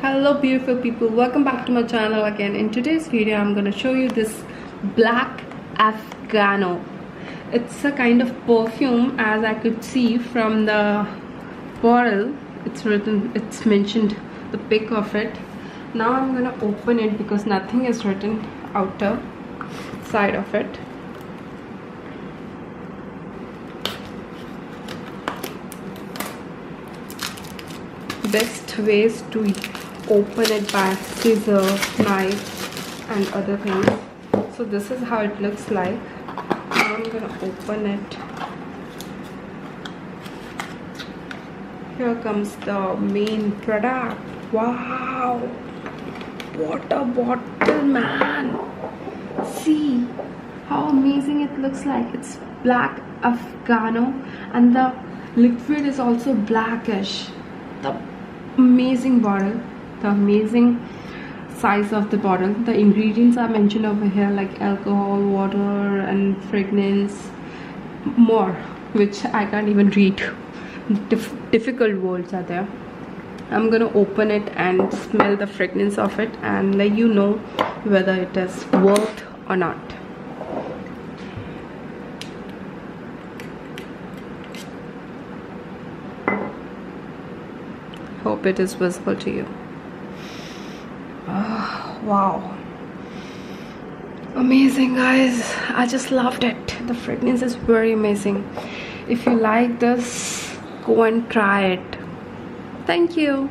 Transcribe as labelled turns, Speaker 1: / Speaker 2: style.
Speaker 1: Hello beautiful people, welcome back to my channel again. In today's video I'm going to show you this black Afgano. It's a kind of perfume, as I could see from the bottle. It's mentioned the pic of it. Now I'm going to open it because nothing is written outer side of it. Best ways to open it by scissor, knife and other things. So this is how it looks like. Now I'm gonna open it. Here comes the main product. Wow, what a bottle, man. See how amazing it looks like. It's black Afgano and the liquid is also blackish. The amazing bottle, the amazing size of the bottle. The ingredients are mentioned over here, like alcohol, water and fragrance, more, which I can't even read. Difficult words are there. I'm gonna open it and smell the fragrance of it and let you know whether it is worth or not. Hope it is visible to you. Oh, wow, amazing guys, I just loved it. The fragrance is very amazing. If you like this, go and try it. Thank you.